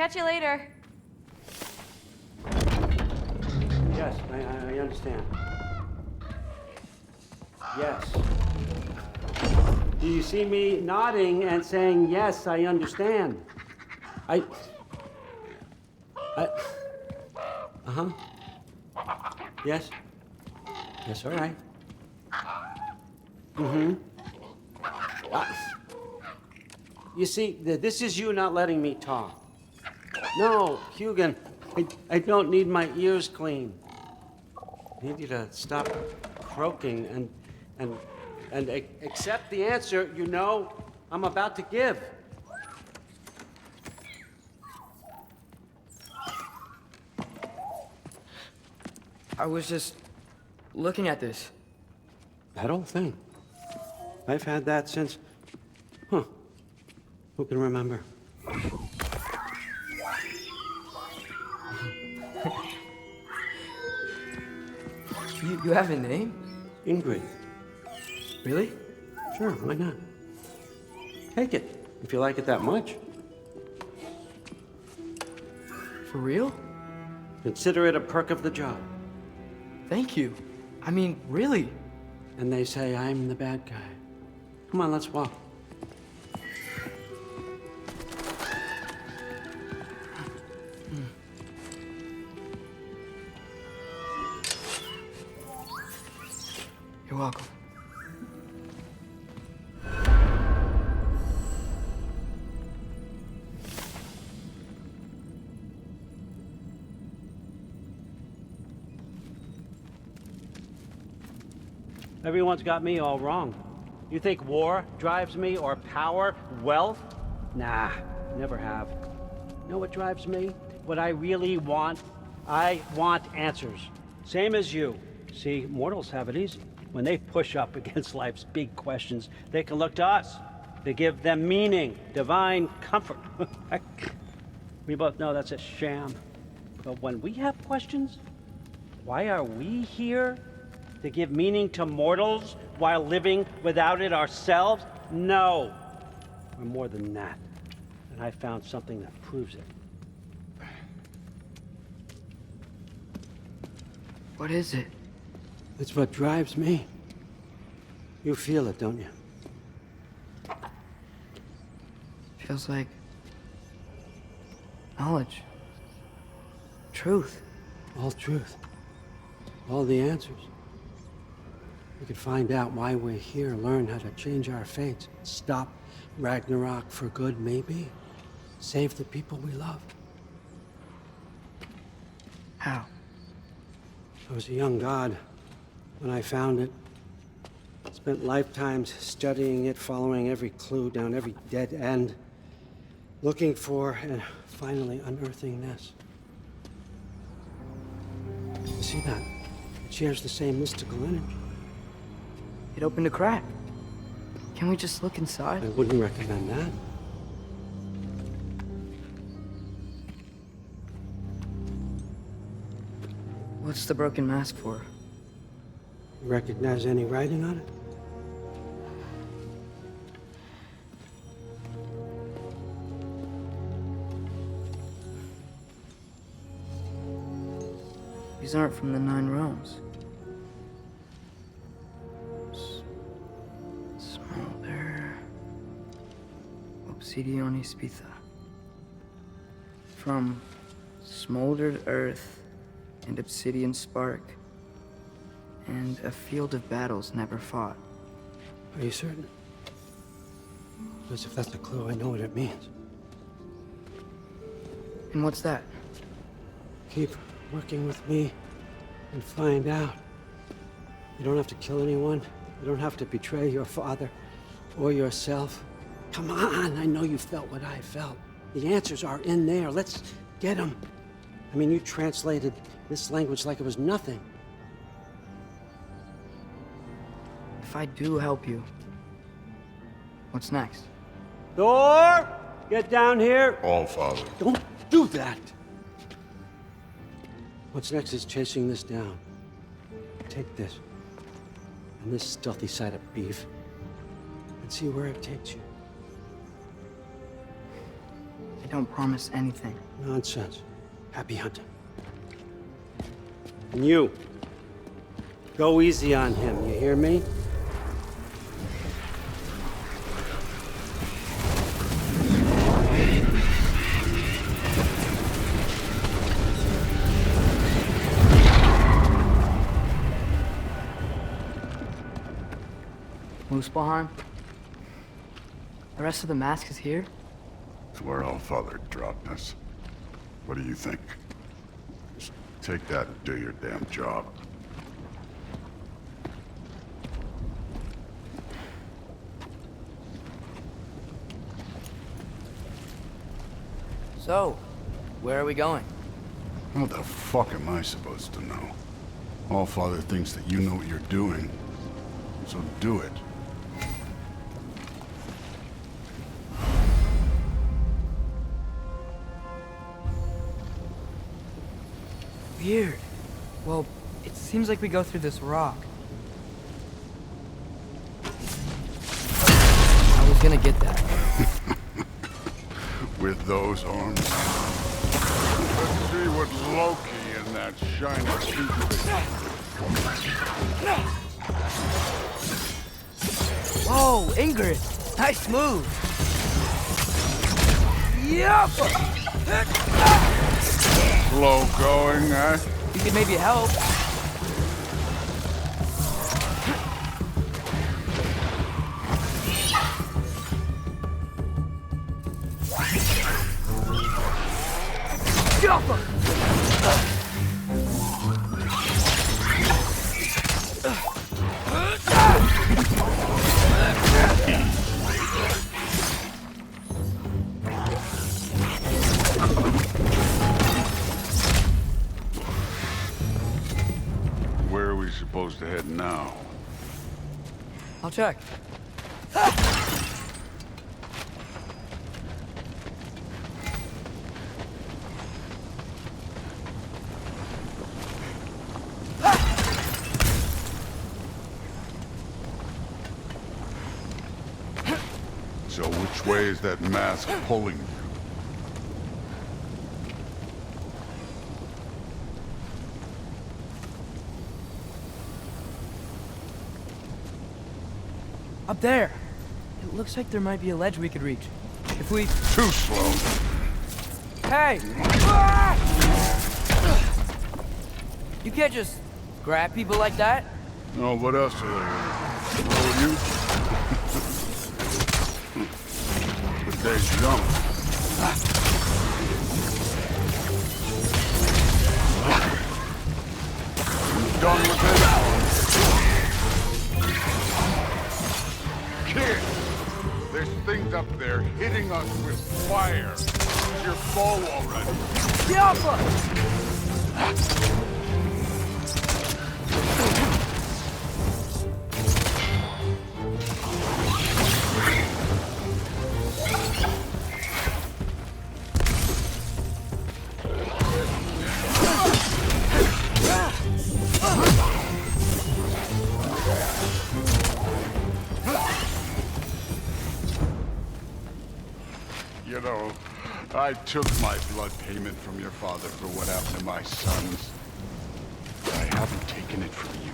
Catch you later. Yes, I understand. Yes. Do you see me nodding and saying, yes, I understand? Uh-huh. Yes? Yes, all right. Mm-hmm. You see, this is you not letting me talk. No, Hugan, I don't need my ears cleaned. I need you to stop croaking and accept the answer you know I'm about to give. I was just looking at this. That old thing. I've had that since... Huh. Who can remember? You have a name? Ingrid. Really? Sure, why not? Take it, if you like it that much. For real? Consider it a perk of the job. Thank you. I mean, really. And they say I'm the bad guy. Come on, let's walk. You're welcome. Everyone's got me all wrong. You think war drives me, or power, wealth? Nah, never have. You know what drives me? What I really want? I want answers. Same as you. See, mortals have it easy. When they push up against life's big questions, they can look to us to give them meaning, divine comfort. We both know that's a sham. But when we have questions, why are we here? To give meaning to mortals while living without it ourselves? No. We're more than that. And I found something that proves it. What is it? It's what drives me. You feel it, don't you? Feels like knowledge. Truth. All truth. All the answers. We could find out why we're here, learn how to change our fates, stop Ragnarok for good, maybe. Save the people we love. How? I was a young god when I found it. Spent lifetimes studying it, following every clue down every dead end, looking for and finally unearthing this. You see that? It shares the same mystical energy. It opened a crack. Can we just look inside? I wouldn't recommend that. What's the broken mask for? You recognize any writing on it? These aren't from the Nine Realms. Smolder. Obsidione Spitha. From smoldered earth and obsidian spark, and a field of battles never fought. Are you certain? Because if that's a clue, I know what it means. And what's that? Keep working with me and find out. You don't have to kill anyone. You don't have to betray your father or yourself. Come on, I know you felt what I felt. The answers are in there. Let's get them. I mean, you translated this language like it was nothing. If I do help you, what's next? Thor, get down here. All, Father. Don't do that. What's next is chasing this down. Take this and this stealthy side of beef and see where it takes you. don't promise anything. Nonsense. Happy hunting. And you, go easy on him, you hear me? Muspelheim? The rest of the mask is here? It's where Allfather dropped us. What do you think? Just take that and do your damn job. So, where are we going? How the fuck am I supposed to know? Allfather thinks that you know what you're doing, so do it. Weird. Well, it seems like we go through this rock. I was gonna get that. With those arms. Let's see what Loki and that shiny toothpick. Whoa, Ingrid! Nice move! Yup! Slow going, eh? You could maybe help. Where are we supposed to head now? I'll check. So which way is that mask pulling you? Up there. It looks like there might be a ledge we could reach. If we... Too slow. Hey! You can't just grab people like that. Oh, what else are they? Oh, you? But they jump. You done with it? Kid, there's things up there hitting us with fire. Is your bow already? Alpha! You know, I took my blood payment from your father for what happened to my sons. But I haven't taken it from you.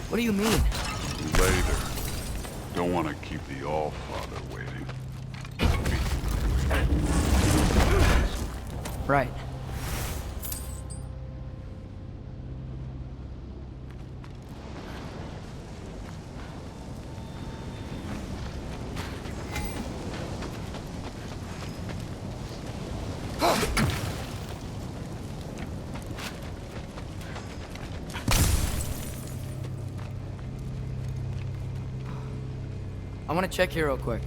What do you mean? Later. Don't want to keep the All-Father waiting. Right. I want to check here real quick.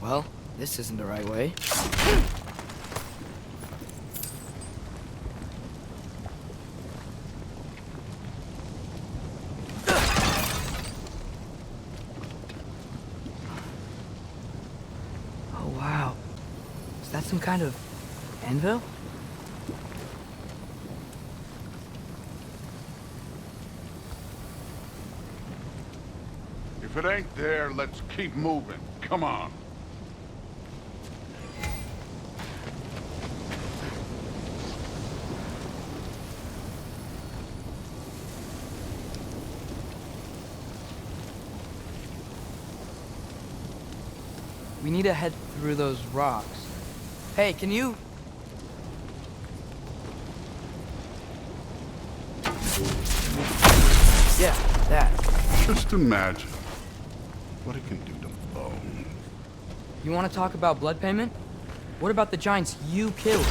Well, this isn't the right way. Oh, wow. Is that some kind of anvil? If it ain't there, let's keep moving. Come on. We need to head through those rocks. Hey, can you... Yeah, that. Just imagine what it can do to bone. You want to talk about blood payment? What about the giants you killed?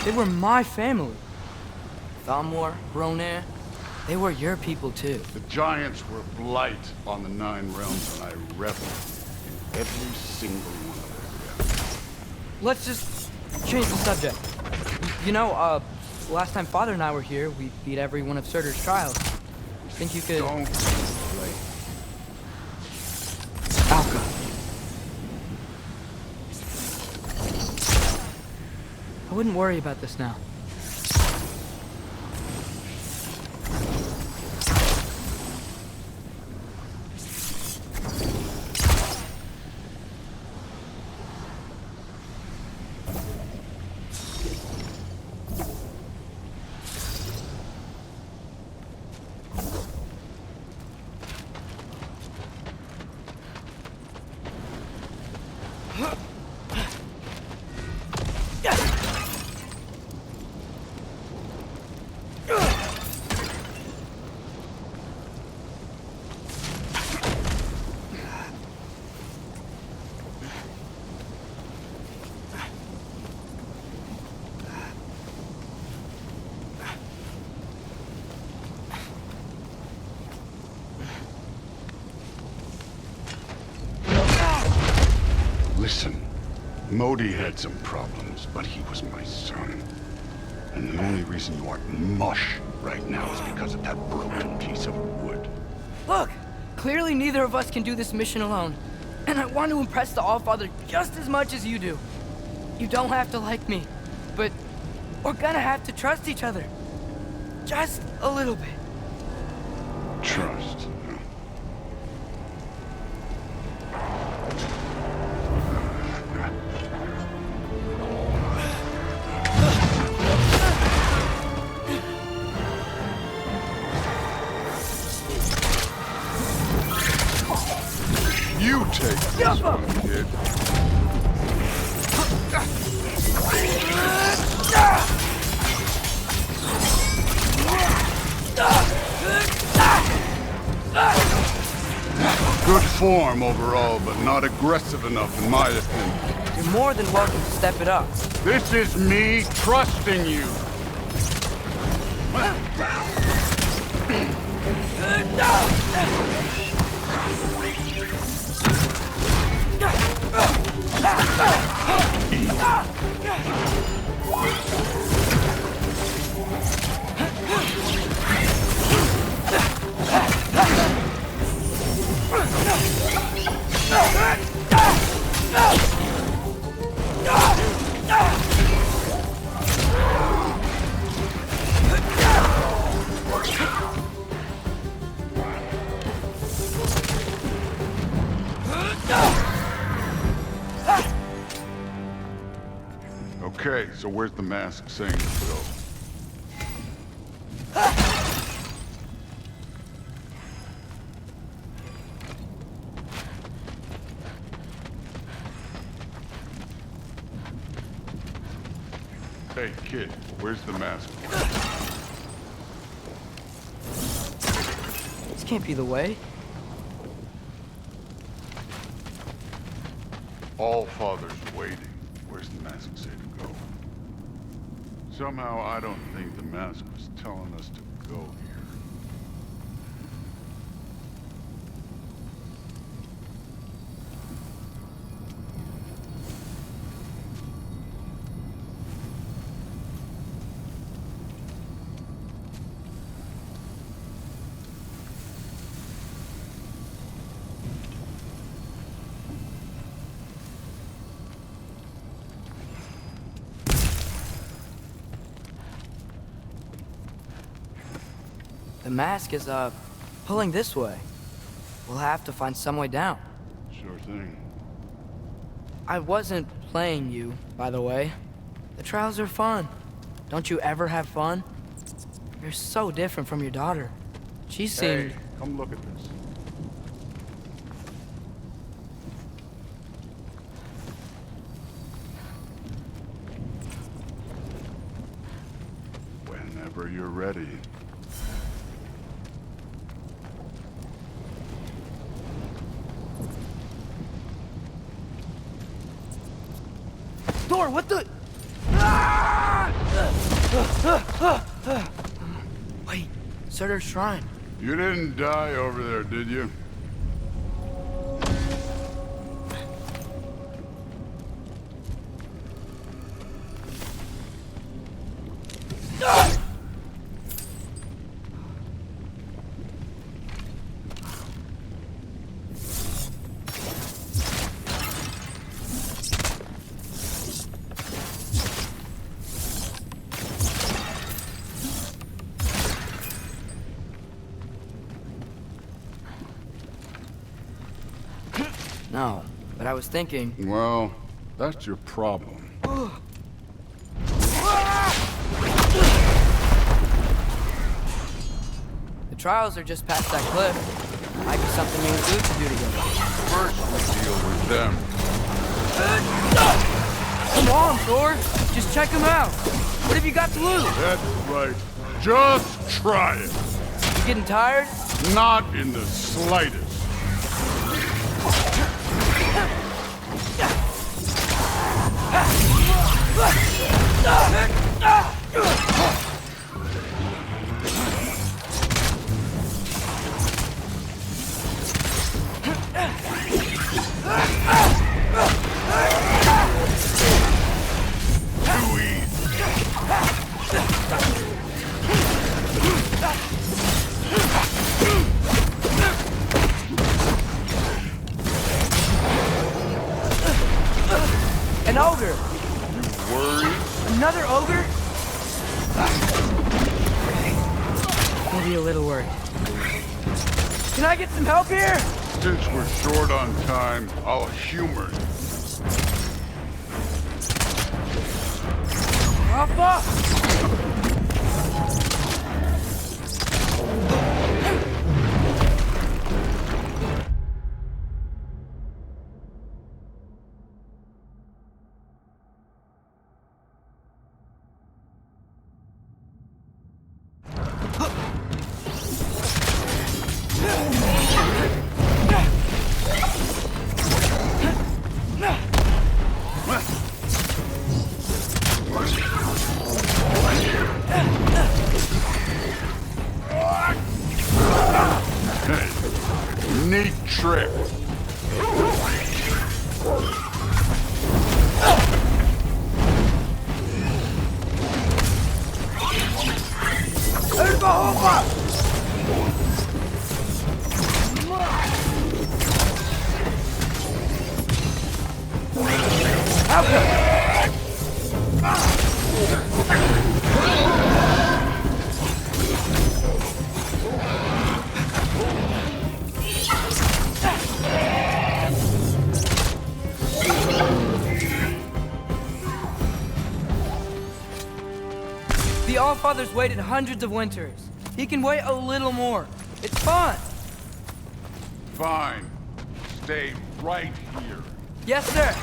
They were my family. Thamor, Ronair, they were your people too. The giants were blight on the Nine Realms, and I reveled in every single one of their deaths. Let's just change the subject. You know, last time Father and I were here, we beat every one of Surtur's trials. Think you could... Don't play. Alka. I wouldn't worry about this now. Listen, Modi had some problems, but he was my son. And the only reason you aren't mush right now is because of that broken piece of wood. Look! Clearly neither of us can do this mission alone. And I want to impress the Allfather just as much as you do. You don't have to like me, but we're gonna have to trust each other. Just a little bit. Trust. You take this one, kid. Good form overall, but not aggressive enough in my opinion. You're more than welcome to step it up. This is me trusting you. Okay, so where's the mask saying to go? Hey, kid, where's the mask? This can't be the way. All Father's waiting. Where's the mask say to go? Somehow I don't think the mask was telling us to go here. The mask is, pulling this way. we'll have to find some way down. Sure thing. I wasn't playing you, by the way. The trials are fun. Don't you ever have fun? You're so different from your daughter. She seemed... Hey, come look at this. Whenever you're ready. Thor, what the... Wait, Surtur's shrine. You didn't die over there, did you? No, but I was thinking... Well, that's your problem. The trials are just past that cliff. Might be something me and Duke could do together. First, we deal with them. Come on, Thor! Just check them out! What have you got to lose? That's right. Just try it. You getting tired? Not in the slightest. Too easy. An ogre! Worried? Another ogre? Maybe a little worried. Can I get some help here? Since we're short on time, I'll humor you. Alpha! Hey, neat trick. The Allfather's waited hundreds of winters. He can wait a little more. It's fun. Fine. Stay right here. Yes, sir.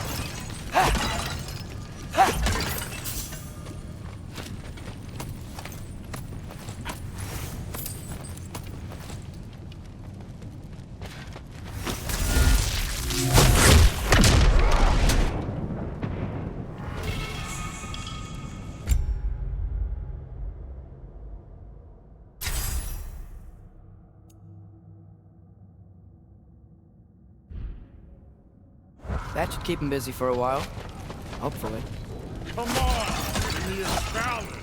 That should keep him busy for a while. Hopefully. Come on! Give me a challenge!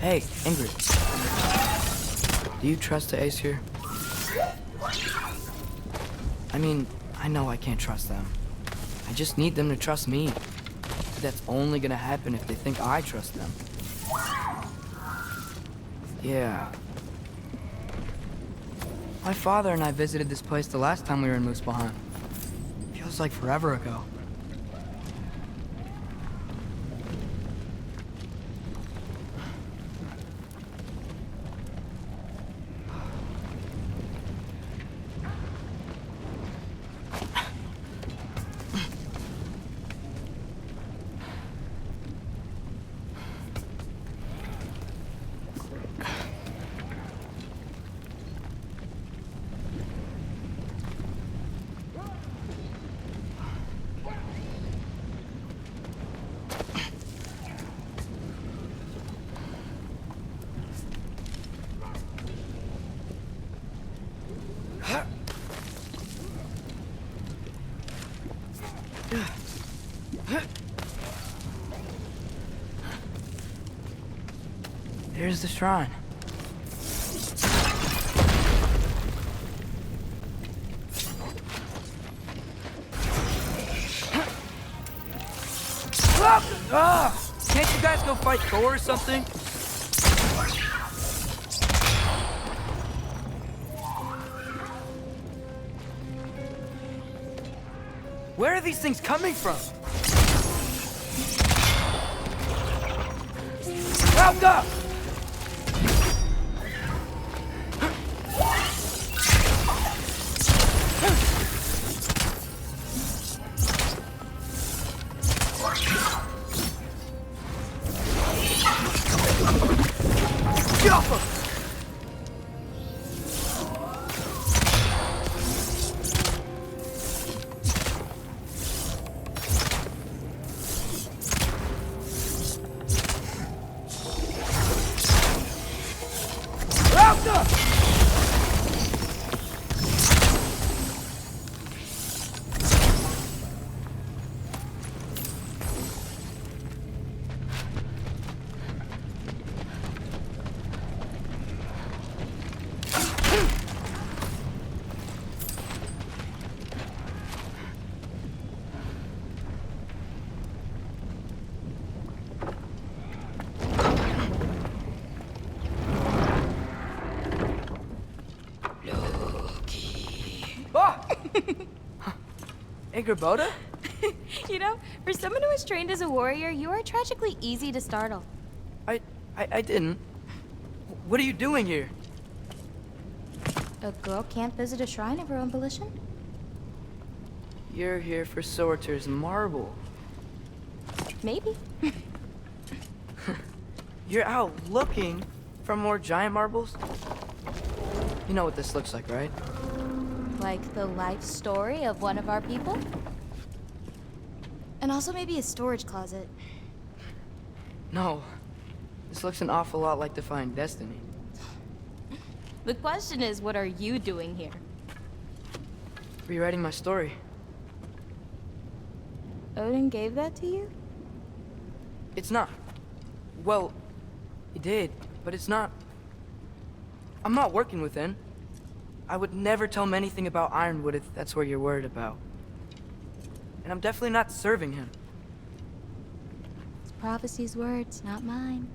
Hey, Ingrid. Do you trust the Ace here? I mean, I know I can't trust them. I just need them to trust me. But that's only gonna happen if they think I trust them. Yeah. My father and I visited this place the last time we were in Muspelheim. Feels like forever ago. Here's the shrine. Can't you guys go fight Thor or something? Where are these things coming from? Round up! Get off him! Ingrid? You know, for someone who is trained as a warrior, you are tragically easy to startle. I didn't. What are you doing here? A girl can't visit a shrine of her own volition? You're here for Sorter's marble. Maybe. You're out looking for more giant marbles? You know what this looks like, right? Like the life story of one of our people? And also maybe a storage closet. No. This looks an awful lot like Defying Destiny. The question is, what are you doing here? Rewriting my story. Odin gave that to you? It's not. Well, he did, but it's not. I'm not working with him. I would never tell him anything about Ironwood if that's what you're worried about. And I'm definitely not serving him. It's prophecy's words, not mine.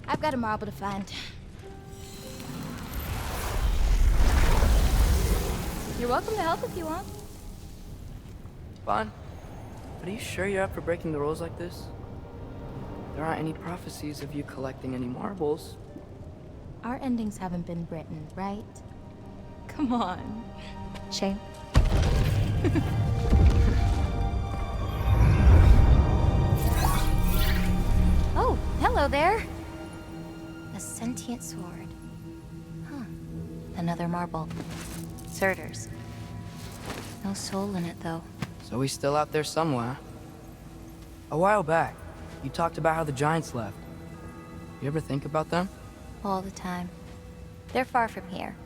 I've got a marble to find. You're welcome to help if you want. Fine. But are you sure you're up for breaking the rules like this? There aren't any prophecies of you collecting any marbles. Our endings haven't been written, right? Come on. Shame. Oh, hello there. A sentient sword. Huh. Another marble. Surtur's. No soul in it, though. So he's still out there somewhere. A while back, you talked about how the giants left. You ever think about them? All the time. They're far from here.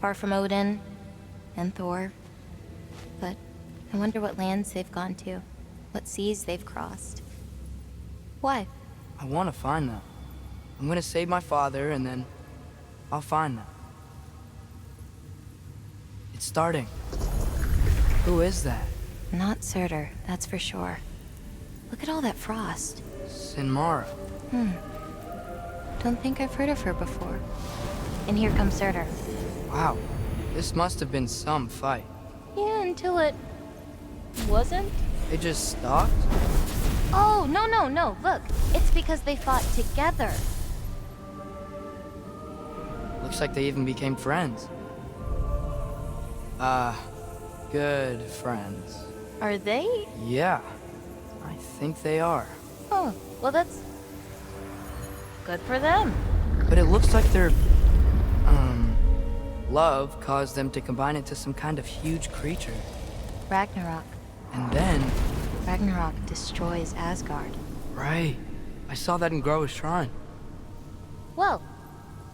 Far from Odin and Thor. But I wonder what lands they've gone to. What seas they've crossed. Why? I want to find them. I'm gonna save my father, and then I'll find them. It's starting. Who is that? Not Surtur, that's for sure. Look at all that frost. Sinmara. Don't think I've heard of her before. And here comes Surtur. Wow. This must have been some fight. Yeah, until it wasn't. They just stopped? Oh, no. Look, it's because they fought together. Looks like they even became friends. Good friends. Are they? Yeah, I think they are. Oh, well, that's good for them. But it looks like their, love caused them to combine into some kind of huge creature. Ragnarok. And then, Ragnarok destroys Asgard. right, I saw that in Groa's shrine. Well,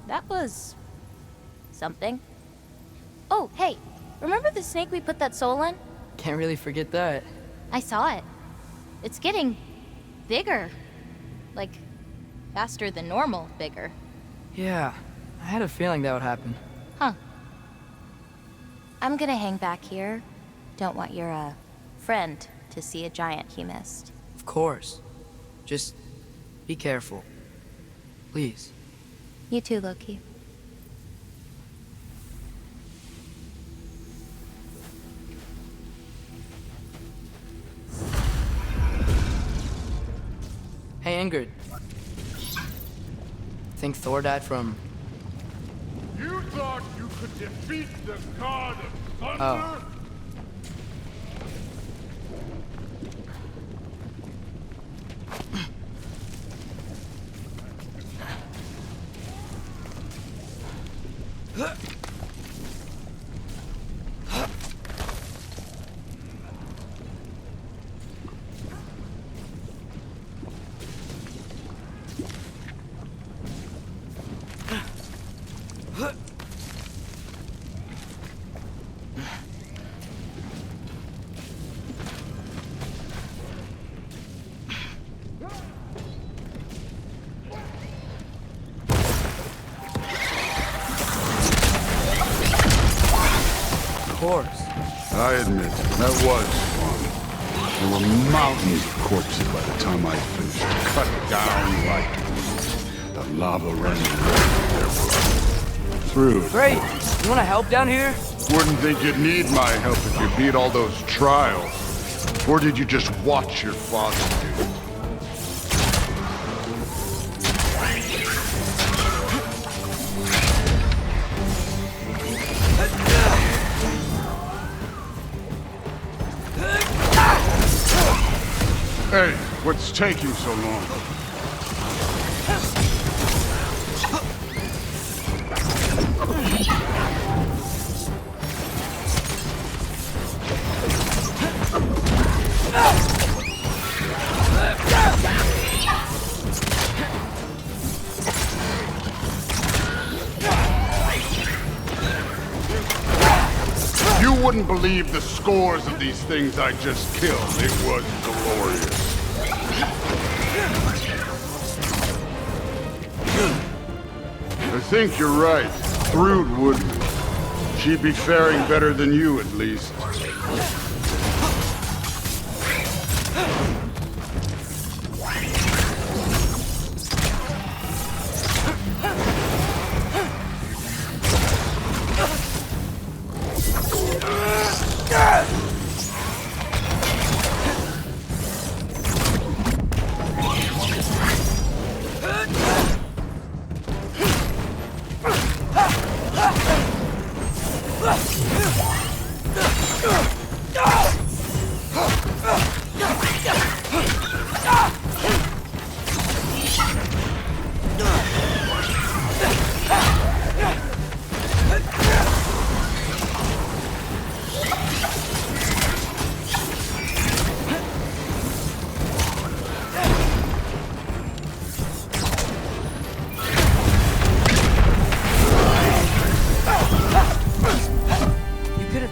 that was something. Oh, hey, remember the snake we put that soul in? Can't really forget that. I saw it. It's getting bigger. Like, faster than normal bigger. Yeah, I had a feeling that would happen. Huh. I'm gonna hang back here. Don't want your, friend to see a giant he missed. Of course. Just be careful. Please. You too, Loki. Hey, Ingrid. Think Thor died from... You thought you could defeat the god of thunder? Oh. Of course. I admit, that was fun. There were mountains of corpses by the time I finished. Cut down like the lava ran their blood. Through. Great! You wanna help down here? Wouldn't think you'd need my help if you beat all those trials. Or did you just watch your father do it? Hey, what's taking so long? You wouldn't believe the scores of these things I just killed. It was glorious. I think you're right. Thrud wouldn't. She'd be faring better than you, at least.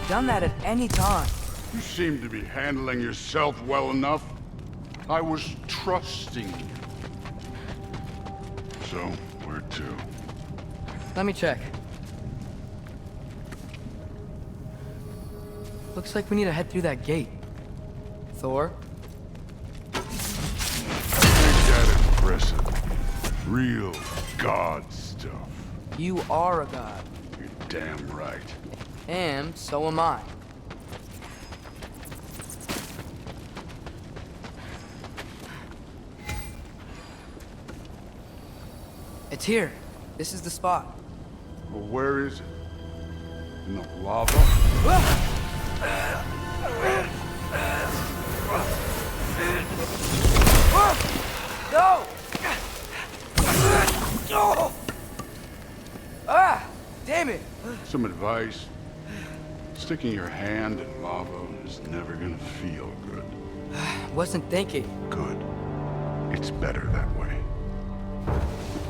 Done that at any time. You seem to be handling yourself well enough. I was trusting you. So, where to? Let me check. Looks like we need to head through that gate. Thor? Ain't that impressive? Real god stuff. You are a god. You're damn right. And so am I. It's here. This is the spot. Well, where is it? In the lava? No! Oh! Ah! Damn it! Some advice. Sticking your hand in lava is never gonna feel good. Wasn't thinking. Good. It's better that way.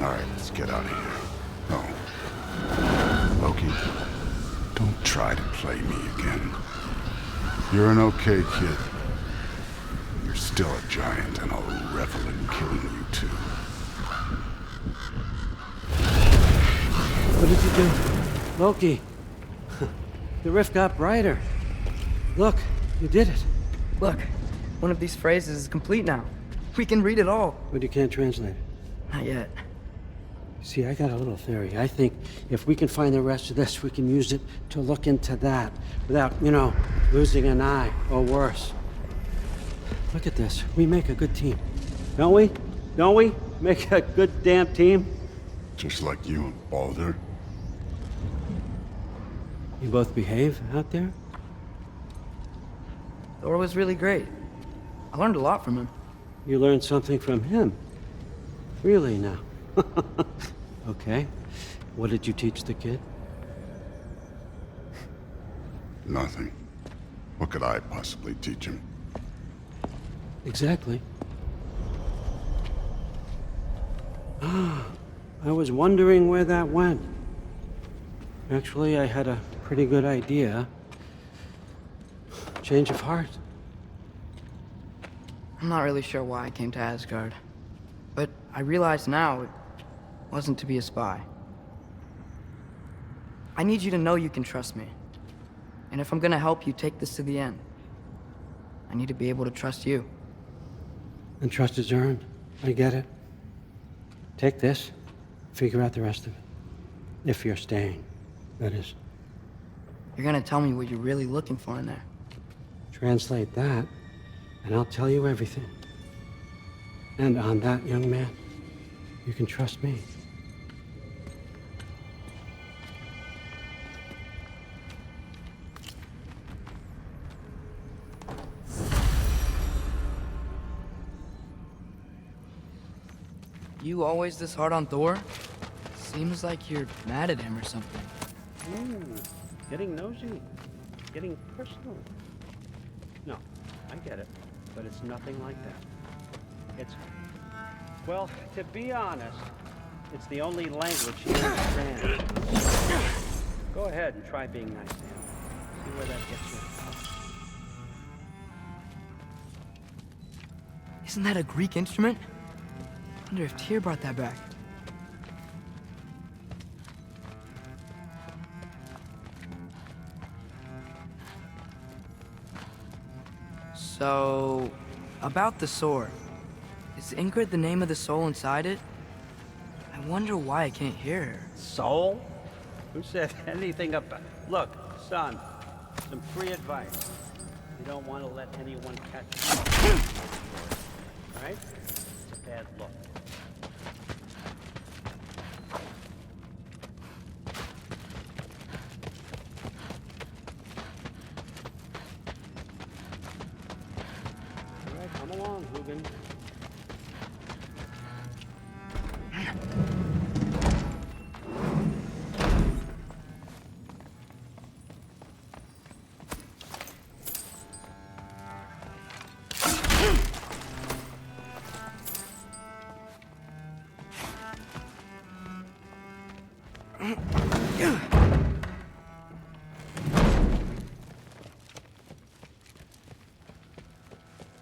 Alright, let's get out of here. Oh. Loki, don't try to play me again. You're an okay kid. You're still a giant, and I'll revel in killing you too. What did you do? Loki. The rift got brighter. Look, you did it. Look, one of these phrases is complete now. We can read it all. But you can't translate it. Not yet. See, I got a little theory. I think if we can find the rest of this, we can use it to look into that without, losing an eye or worse. Look at this. We make a good team. Don't we? Don't we? Make a good damn team? Just like you and Baldur. You both behave out there? Thor was really great. I learned a lot from him. You learned something from him? Really now? Okay. What did you teach the kid? Nothing. What could I possibly teach him? Exactly. I was wondering where that went. Actually, I had a pretty good idea. Change of heart. I'm not really sure why I came to Asgard. But I realize now it wasn't to be a spy. I need you to know you can trust me. And if I'm gonna help you take this to the end, I need to be able to trust you. And trust is earned. I get it. Take this. Figure out the rest of it. If you're staying, that is. You're gonna tell me what you're really looking for in there. Translate that, and I'll tell you everything. And on that, young man, you can trust me. You always this hard on Thor? Seems like you're mad at him or something. Ooh, getting nosy. Getting personal. No, I get it. But it's nothing like that. It's... Well, to be honest, it's the only language he understands. Go ahead and try being nice to him. See where that gets you. Isn't that a Greek instrument? I wonder if Tyr brought that back. So, about the sword. Is Ingrid the name of the soul inside it? I wonder why I can't hear her. Soul? Who said anything about... Look, son, some free advice. You don't want to let anyone catch you. All right? It's a bad look. All right, come along, Hugin.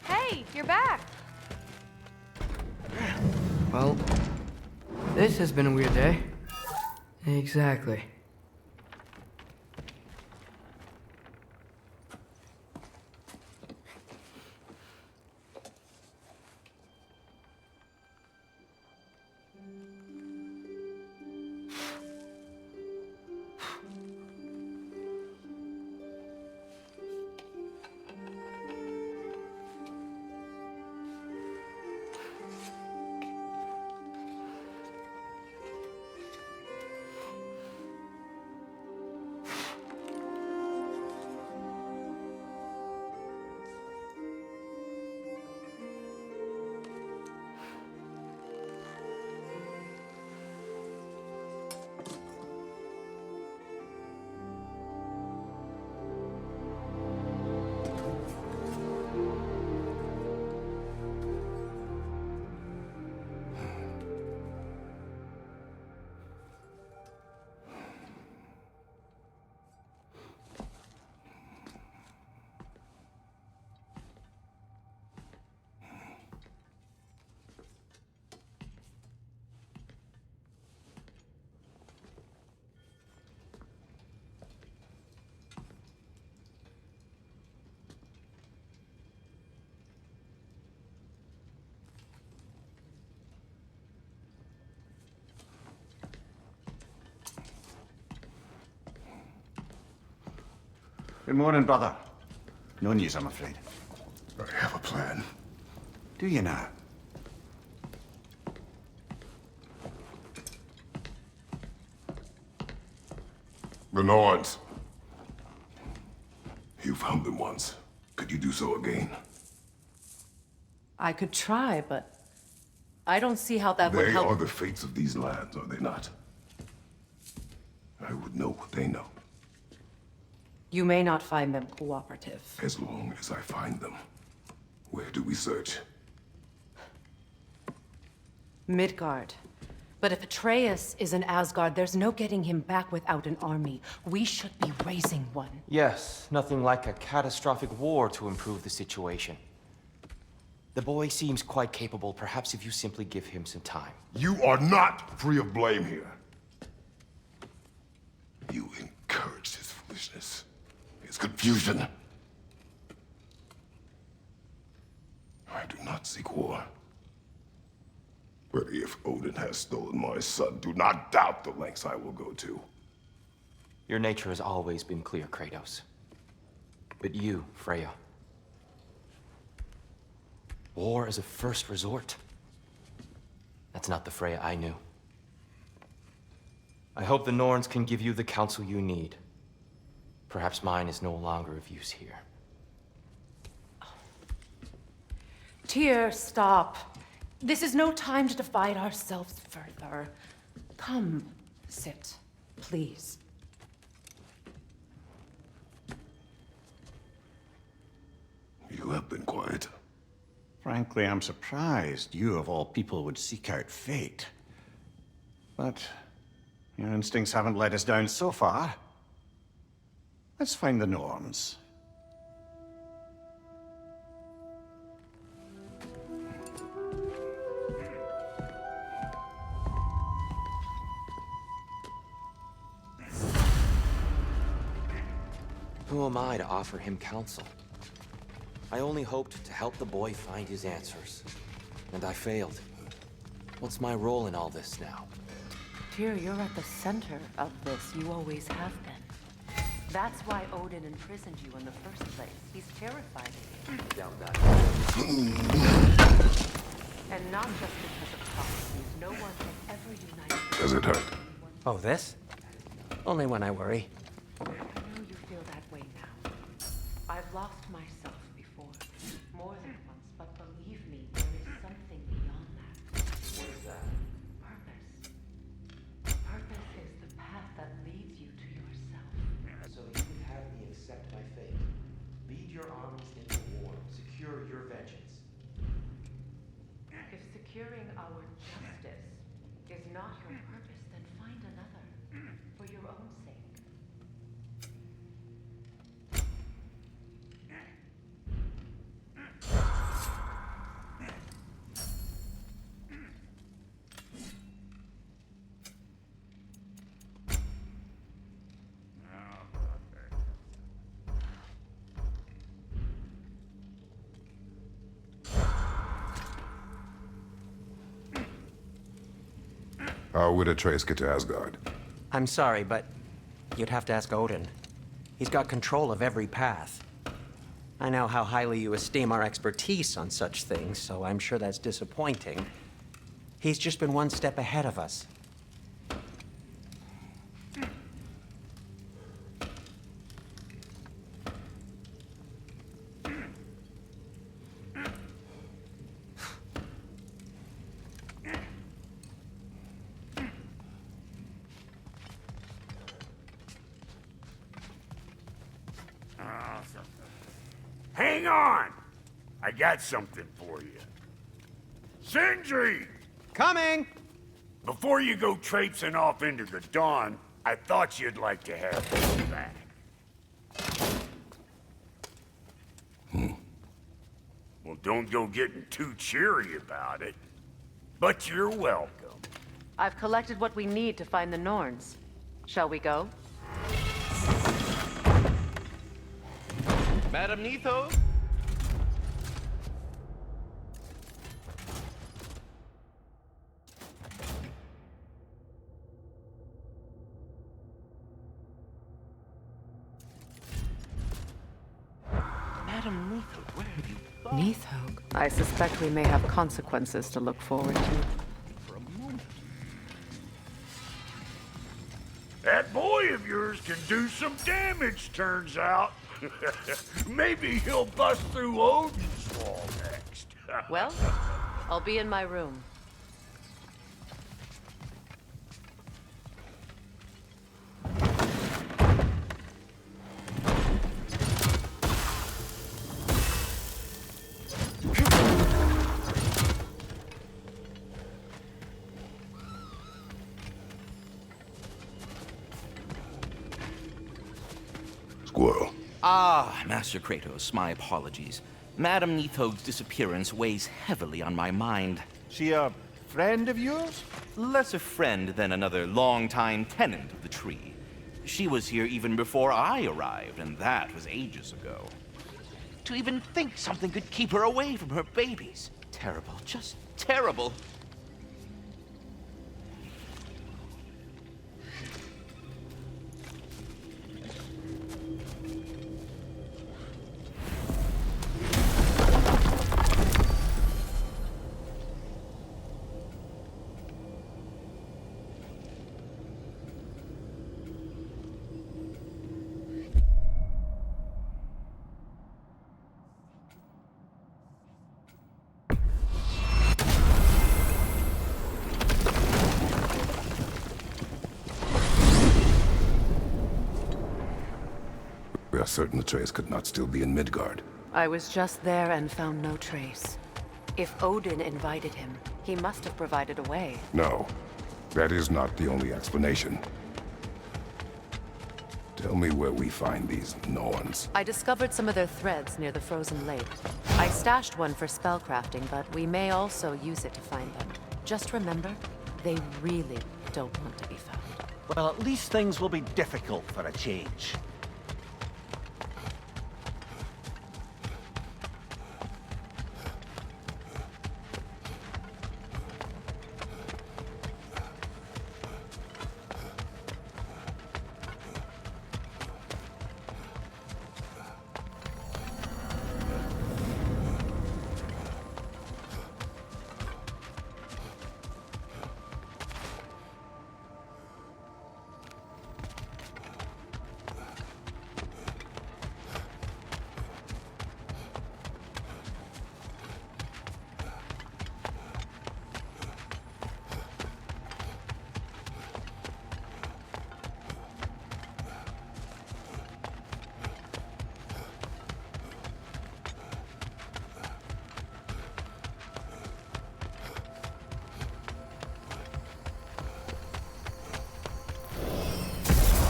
Hey, you're back. Well, This has been a weird day. Exactly. Good morning, brother. No news, I'm afraid. I have a plan. Do you now? The Norns. You found them once. Could you do so again? I could try, but I don't see how that would They help. are the fates of these lands, are they not? I would know what they know, You may not find them cooperative. as long as I find them. Where do we search? Midgard. But if Atreus is in Asgard, there's no getting him back without an army. We should be raising one. Yes, nothing like a catastrophic war to improve the situation. The boy seems quite capable. Perhaps if you simply give him some time. You are not free of blame here. You encouraged his foolishness, his confusion. I do not seek war. But if Odin has stolen my son, do not doubt the lengths I will go to. Your nature has always been clear, Kratos. But you, Freya. War is a first resort. That's not the Freya I knew. I hope the Norns can give you the counsel you need. Perhaps mine is no longer of use here. Tyr, stop. This is no time to divide ourselves further. Come, sit, please. You have been quiet. Frankly, I'm surprised you, of all people, would seek out fate. But your instincts haven't let us down so far. Let's find the Norns. Who am I to offer him counsel? I only hoped to help the boy find his answers. And I failed. What's my role in all this now? Tyr, you're at the center of this. You always have been. That's why Odin imprisoned you in the first place. He's terrified of you. Doubt that. And not just because of prophecies. No one can ever unite. Does it hurt? Oh, this? Only when I worry. I know you feel that way now. I've lost myself before. More than once, but believe me, there is something beyond that. What is that? Purpose. Purpose is the path that leads you to yourself. So you would have me accept my fate. Lead your armies into war. Secure your vengeance. If securing our justice is not your purpose, then find another. For your own sake. How would Atreus get to Asgard? I'm sorry, but you'd have to ask Odin. He's got control of every path. I know how highly you esteem our expertise on such things, so I'm sure that's disappointing. He's just been one step ahead of us. Hang on! I got something for you. Sindri! Coming! Before you go traipsing off into the dawn, I thought you'd like to have this back. Well, don't go getting too cheery about it. But you're welcome. I've collected what we need to find the Norns. Shall we go? Madam Neato? Madam Neato, where have you gone? Neathog. I suspect we may have consequences to look forward to. For a moment. That boy of yours can do some damage, turns out. Maybe he'll bust through Odin's wall next. Well, I'll be in my room. Squirrel. Ah, Master Kratos, my apologies. Madam Neathog's disappearance weighs heavily on my mind. She a friend of yours? Less a friend than another longtime tenant of the tree. She was here even before I arrived, and that was ages ago. To even think something could keep her away from her babies. Terrible, just terrible. We are certain Atreus could not still be in Midgard. I was just there and found no trace. If Odin invited him, he must have provided a way. No, that is not the only explanation. Tell me where we find these Norns. I discovered some of their threads near the frozen lake. I stashed one for spellcrafting, but we may also use it to find them. Just remember, they really don't want to be found. Well, at least things will be difficult for a change.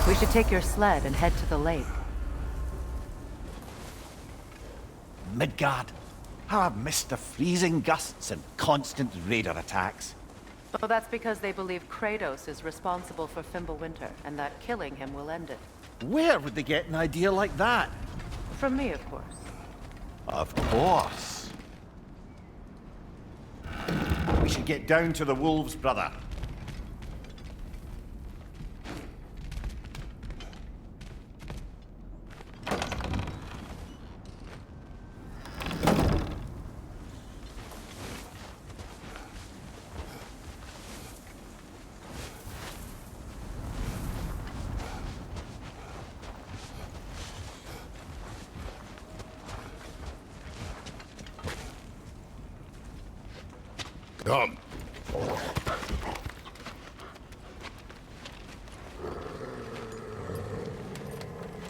We should take your sled and head to the lake. Midgard. How I've missed the freezing gusts and constant raider attacks. Well, that's because they believe Kratos is responsible for Fimbulwinter, and that killing him will end it. Where would they get an idea like that? From me, of course. Of course. We should get down to the wolves, brother. Come.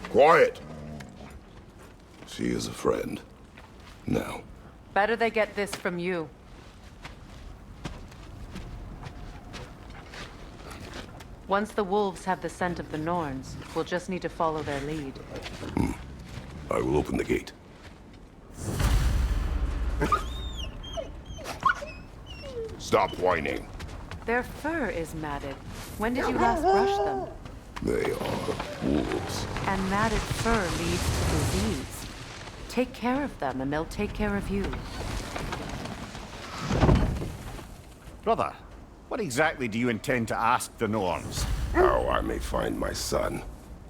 Quiet. She is a friend. Now. Better they get this from you. Once the wolves have the scent of the Norns, we'll just need to follow their lead. I will open the gate. Stop whining. Their fur is matted. When did you last brush them? They are wolves. And matted fur leads to disease. Take care of them, and they'll take care of you. Brother, what exactly do you intend to ask the Norns? How I may find my son.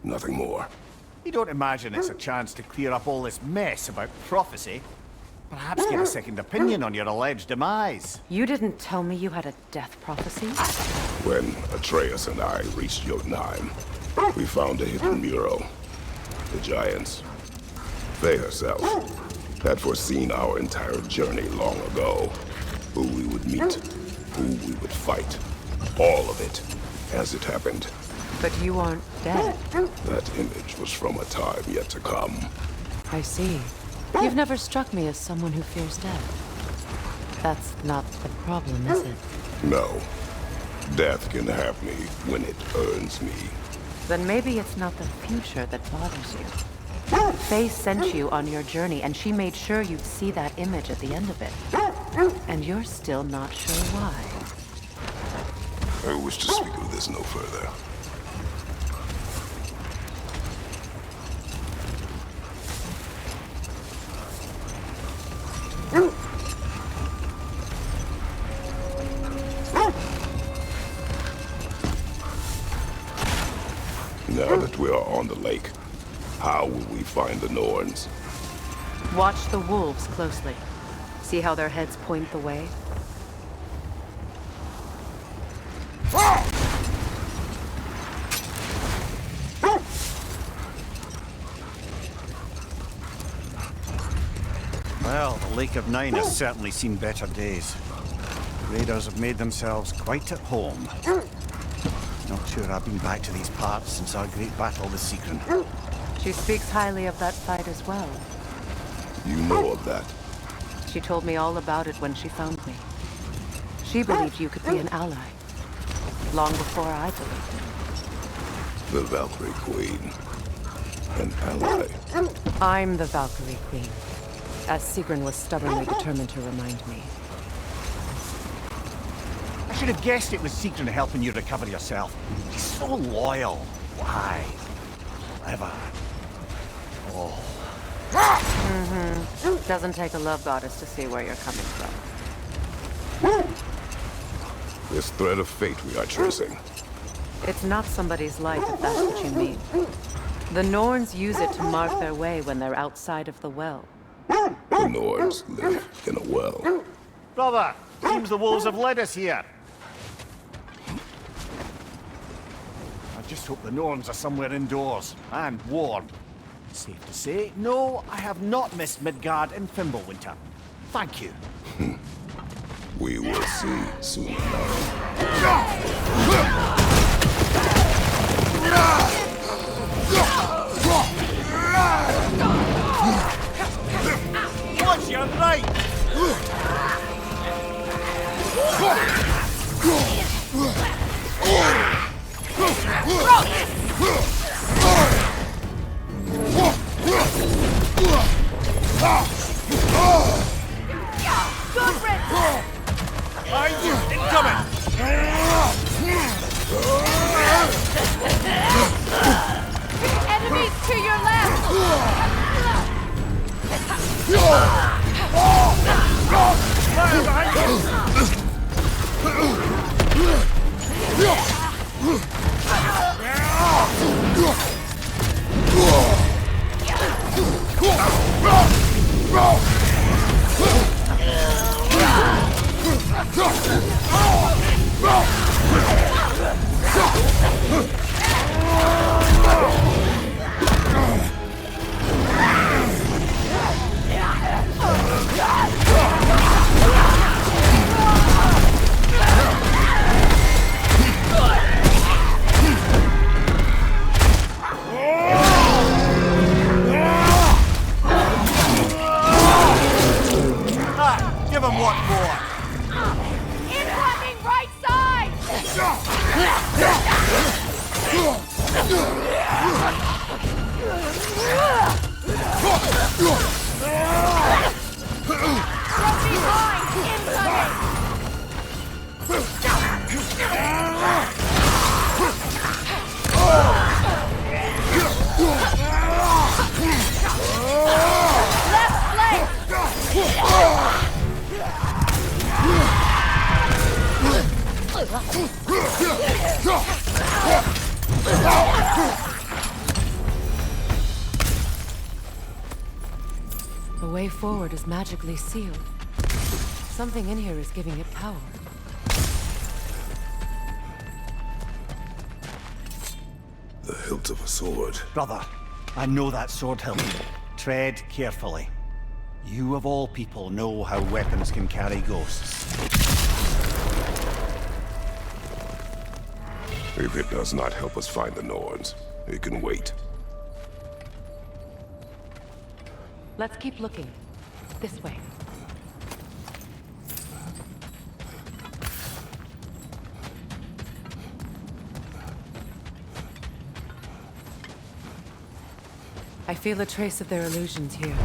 Nothing more. You don't imagine it's a chance to clear up all this mess about prophecy? Perhaps get a second opinion on your alleged demise. You didn't tell me you had a death prophecy? When Atreus and I reached Jotunheim, we found a hidden mural. The Giants, they herself, had foreseen our entire journey long ago. Who we would meet, who we would fight. All of it, as it happened. But you aren't dead. That image was from a time yet to come. I see. You've never struck me as someone who fears death. That's not the problem, is it? No. Death can have me when it earns me. Then maybe it's not the future that bothers you. Faye sent you on your journey, and she made sure you'd see that image at the end of it. And you're still not sure why. I wish to speak of this no further. Now that we are on the lake, how will we find the Norns? Watch the wolves closely. See how their heads point the way? Well, the Lake of Nine has certainly seen better days. Raiders have made themselves quite at home. Not sure I've been back to these parts since our great battle with Sigrun. She speaks highly of that fight as well. You know of that? She told me all about it when she found me. She believed you could be an ally. Long before I believed it. The Valkyrie Queen. An ally. I'm the Valkyrie Queen, as Sigrun was stubbornly determined to remind me. I should have guessed it was Sigrun helping you recover yourself. He's so loyal. Why? Clever. Oh. Doesn't take a love goddess to see where you're coming from. This thread of fate we are tracing. It's not somebody's life, if that's what you mean. The Norns use it to mark their way when they're outside of the well. The Norns live in a well. Brother, seems the wolves have led us here. I just hope the Norns are somewhere indoors, and warm. Safe to say, no, I have not missed Midgard in Fimbulwinter. Thank you. We will see soon enough. Watch your right! Behind you! Incoming! Enemies to your left! Fire behind The way forward is magically sealed. Something in here is giving it power. The hilt of a sword. Brother, I know that sword hilt. Tread carefully. You of all people know how weapons can carry ghosts. If it does not help us find the Norns, it can wait. Let's keep looking. This way. I feel a trace of their illusions here.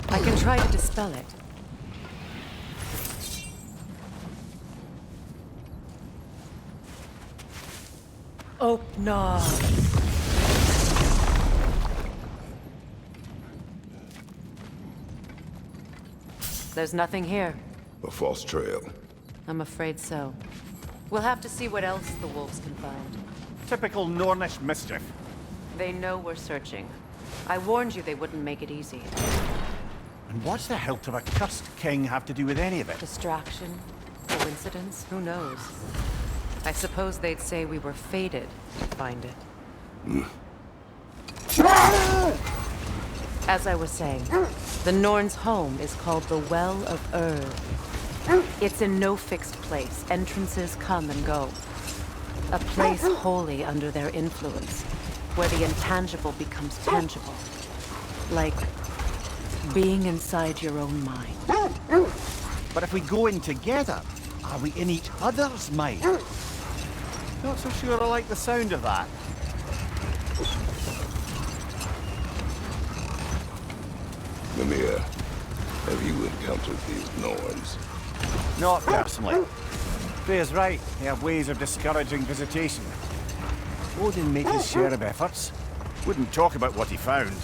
I can try to dispel it. Oh, no. There's nothing here. A false trail. I'm afraid so. We'll have to see what else the wolves can find. Typical Nornish mischief. They know we're searching. I warned you they wouldn't make it easy. And what's the hilt of a cursed king have to do with any of it? Distraction? Coincidence? Who knows? I suppose they'd say we were fated to find it. As I was saying, the Norn's home is called the Well of Urd. It's in no fixed place. Entrances come and go. A place wholly under their influence, where the intangible becomes tangible. Like being inside your own mind. But if we go in together, are we in each other's mind? Not so sure I like the sound of that. Mimir, have you encountered these Norns? Not personally. Freya's right. They have ways of discouraging visitation. Odin made his share of efforts. Wouldn't talk about what he found.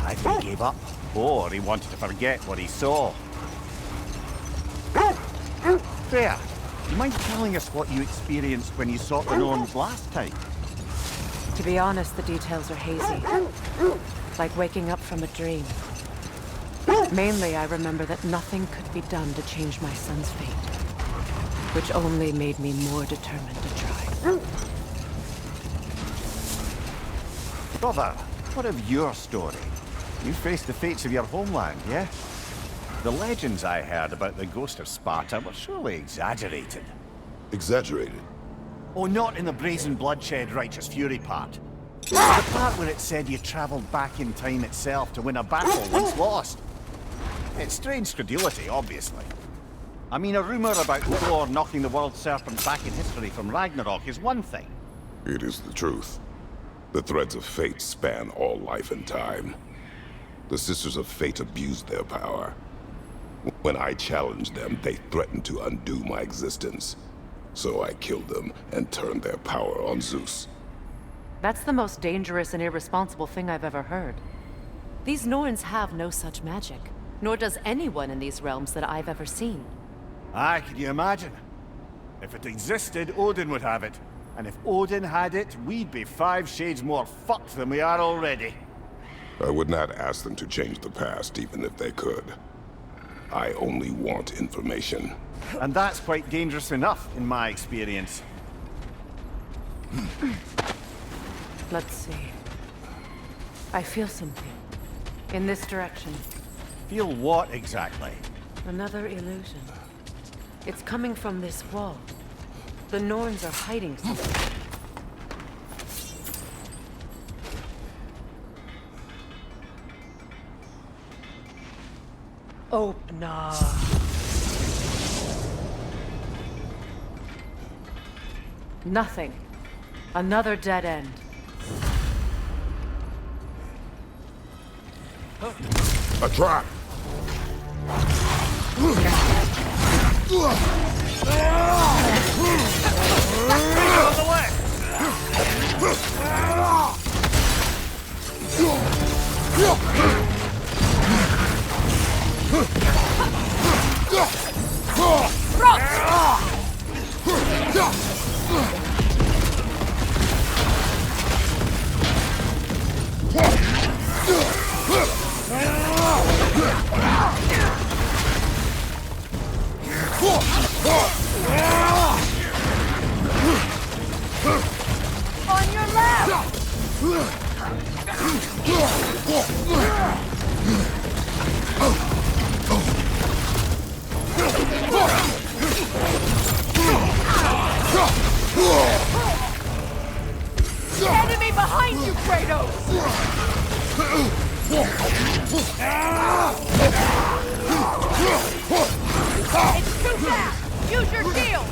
Either he gave up, or he wanted to forget what he saw. Freya, do you mind telling us what you experienced when you sought the Norns last time? To be honest, the details are hazy. Like waking up from a dream. Mainly, I remember that nothing could be done to change my son's fate. Which only made me more determined to try. Brother, what of your story? You faced the fates of your homeland, yeah? The legends I heard about the ghost of Sparta were surely exaggerated. Exaggerated? Oh, not in the brazen bloodshed righteous fury part. The part where it said you traveled back in time itself to win a battle once lost. It's strange credulity, obviously. I mean, a rumor about Thor knocking the world serpent back in history from Ragnarok is one thing. It is the truth. The threads of fate span all life and time. The Sisters of Fate abused their power. When I challenged them, they threatened to undo my existence. So I killed them and turned their power on Zeus. That's the most dangerous and irresponsible thing I've ever heard. These Norns have no such magic, nor does anyone in these realms that I've ever seen. Aye, can you imagine? If it existed, Odin would have it. And if Odin had it, we'd be 5 shades more fucked than we are already. I would not ask them to change the past, even if they could. I only want information. And that's quite dangerous enough, in my experience. Let's see. I feel something. In this direction. Feel what exactly? Another illusion. It's coming from this wall. The Norns are hiding something. Open up. Nothing. Another dead end. A trap! Enemy behind you, Kratos! It's too fast! Use your shield!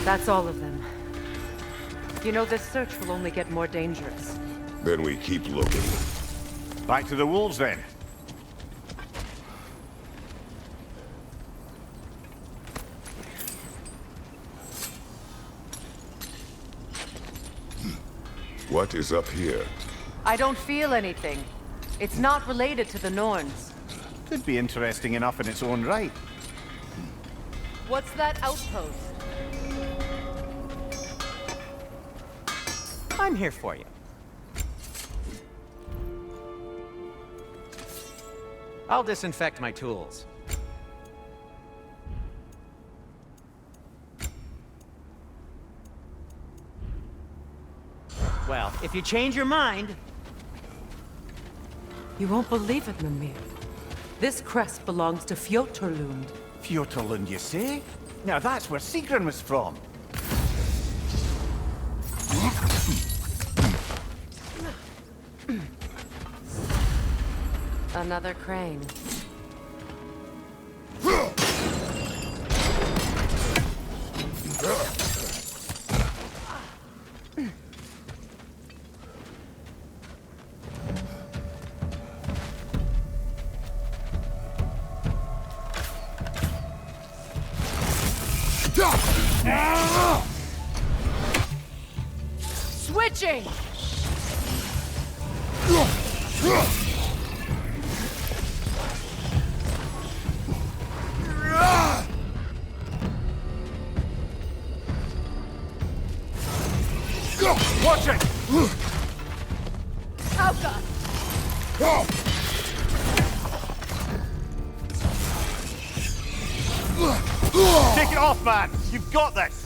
That's all of them. You know, this search will only get more dangerous. Then we keep looking. Back to the wolves, then. What is up here? I don't feel anything. It's not related to the Norns. Could be interesting enough in its own right. What's that outpost? I'm here for you. I'll disinfect my tools. Well, if you change your mind... You won't believe it, Mimir. This crest belongs to Fjoturlund. Fjoturlund, you say? Now that's where Sigrun was from. Another crane. Switching! Watch it! Hauka! Take it off, man! You've got this!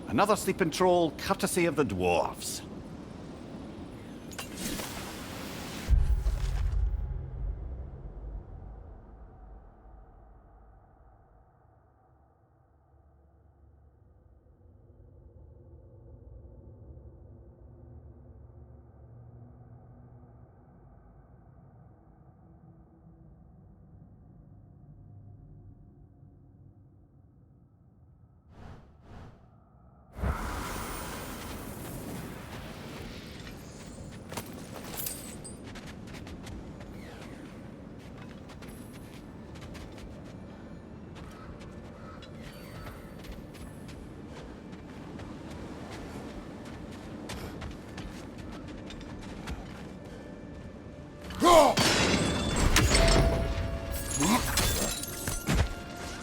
Another sleeping troll, courtesy of the dwarves.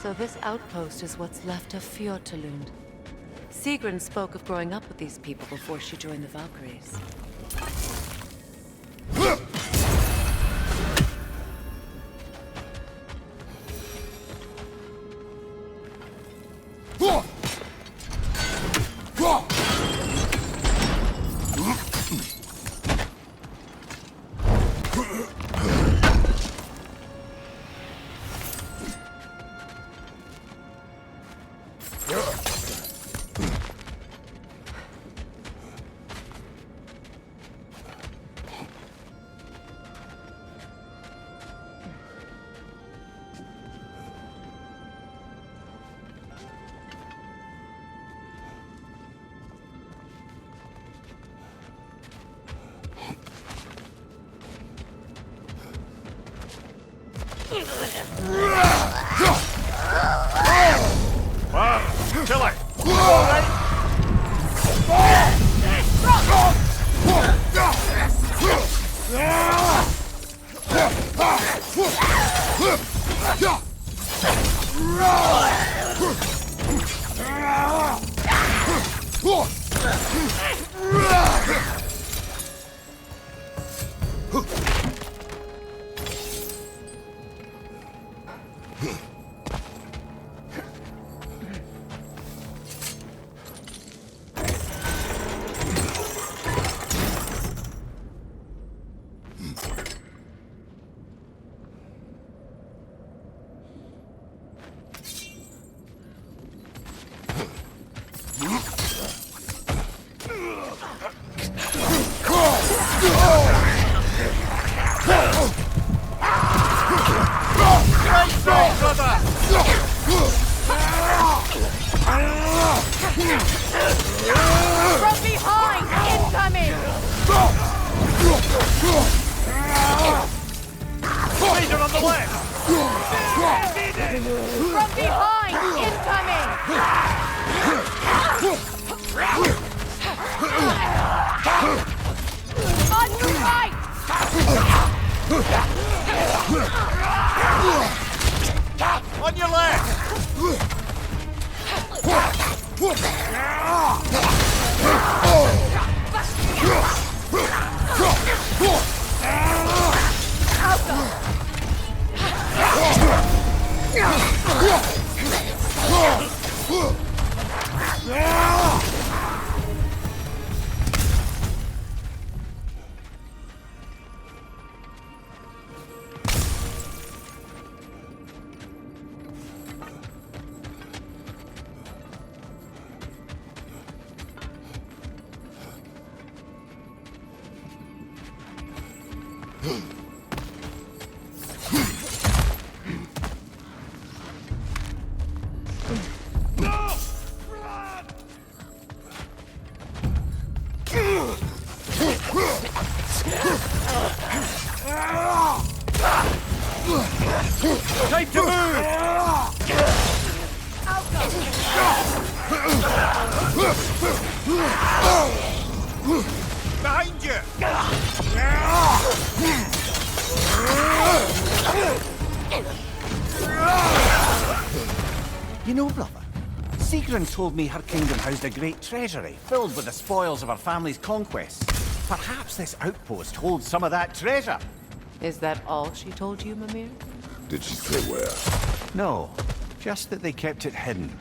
So this outpost is what's left of Fjoturlund. Sigrun spoke of growing up with these people before she joined the Valkyries. Kill it! All right. From behind! Incoming! Leader on the left! From behind! Incoming! On your right! On your left! Time to move! Behind you! You know, brother, Sigrun told me her kingdom housed a great treasury filled with the spoils of her family's conquests. Perhaps this outpost holds some of that treasure. Is that all she told you, Mimir? Did she say where? No, just that they kept it hidden.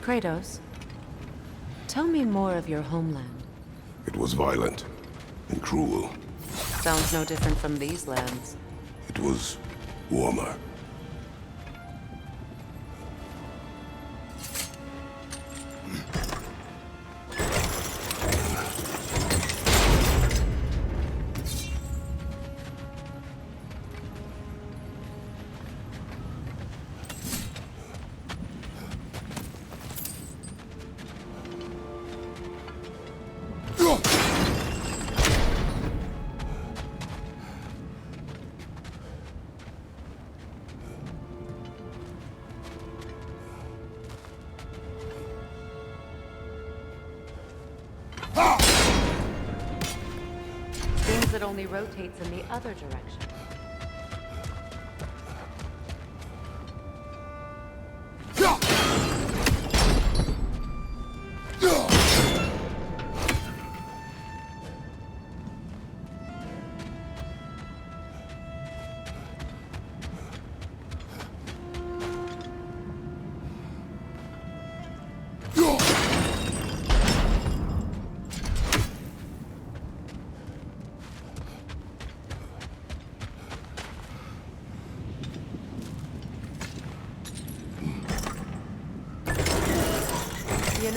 Kratos, tell me more of your homeland. It was violent and cruel. Sounds no different from these lands. It was warmer. Seems it only rotates in the other direction.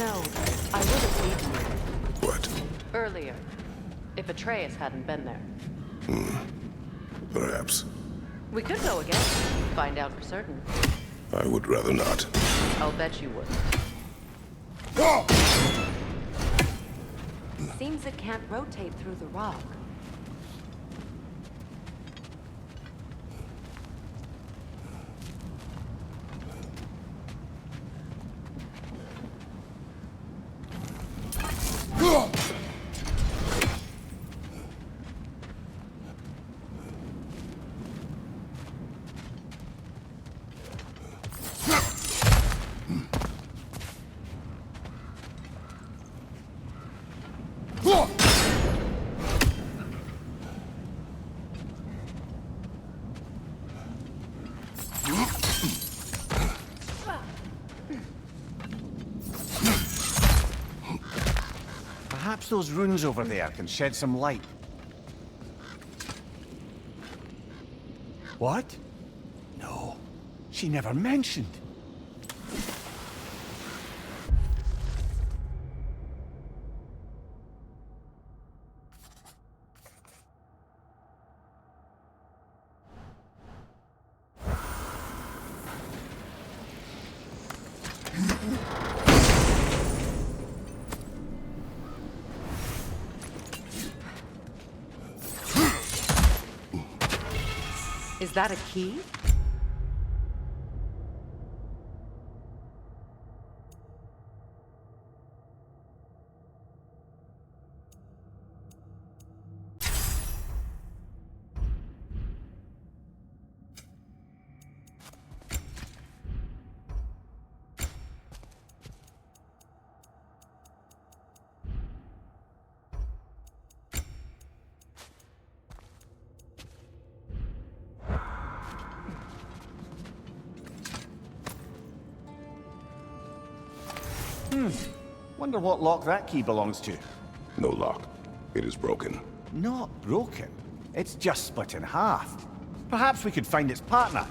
know, I would have beaten you. What? Earlier. If Atreus hadn't been there. Perhaps. We could go again. Find out for certain. I would rather not. I'll bet you would. Seems it can't rotate through the rock. Perhaps those runes over there can shed some light. What? No, she never mentioned. Is that a key? Wonder what lock that key belongs to. No lock. It is broken. Not broken. It's just split in half. Perhaps we could find its partner.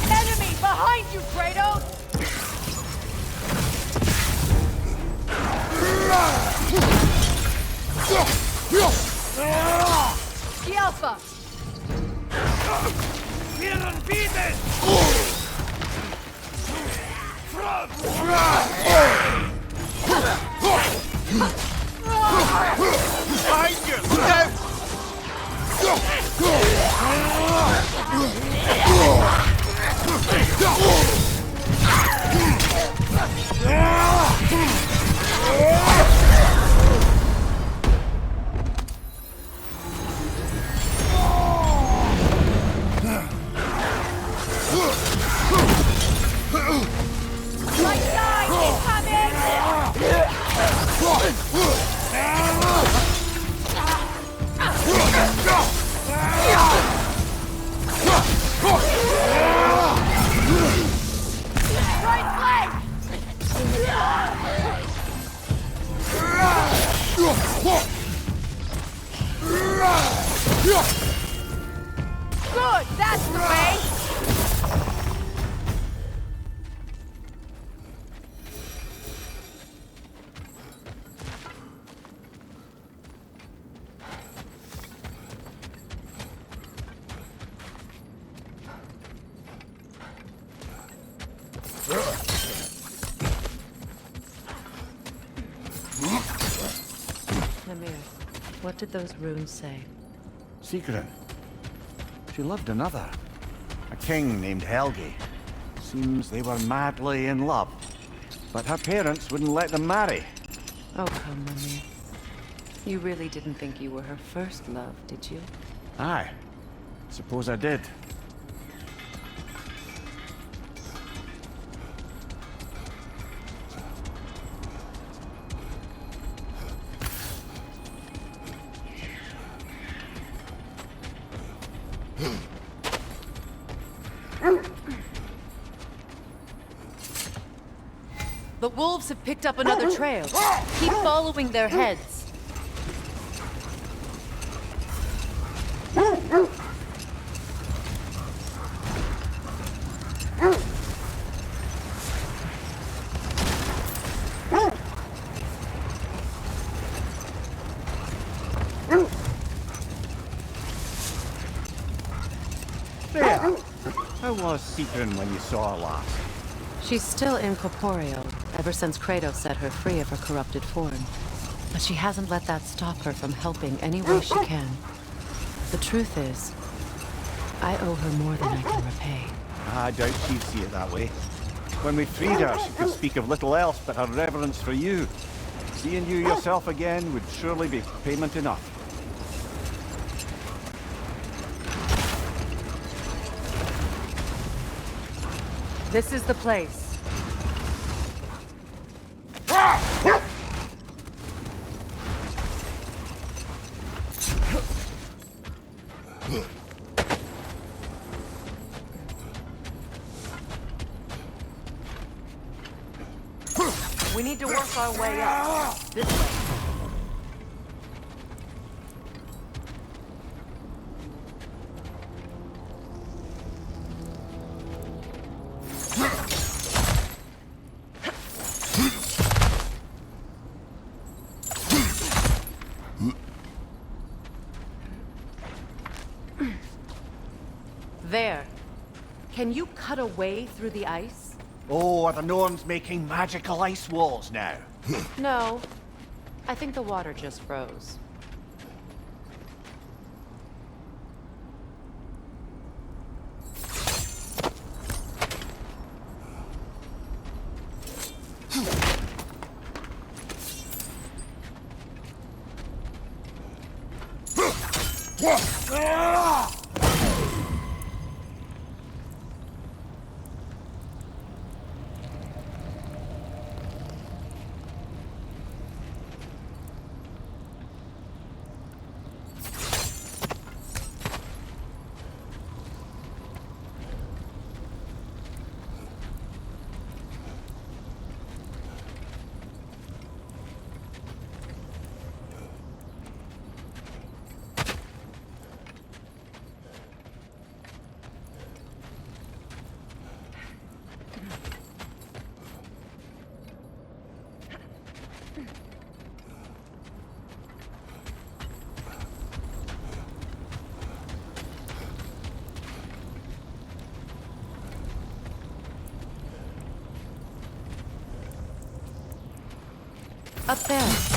Enemy behind you, Kratos! The Alpha! Right side, right flank! Good, that's the way! Namir, what did those runes say? Sigrun. She loved another. A king named Helgi. Seems they were madly in love. But her parents wouldn't let them marry. Oh, come, Mummy. You really didn't think you were her first love, did you? Aye. Suppose I did. The wolves have picked up another trail. Keep following their heads. There! How was Seekrin when you saw her last? She's still incorporeal, ever since Kratos set her free of her corrupted form. But she hasn't let that stop her from helping any way she can. The truth is, I owe her more than I can repay. I doubt she'd see it that way. When we freed her, she could speak of little else but her reverence for you. Seeing you yourself again would surely be payment enough. This is the place. We need to work our way up. This way. There. Can you cut a way through the ice? Oh, are the Norns making magical ice walls now? No. I think the water just froze. Up there.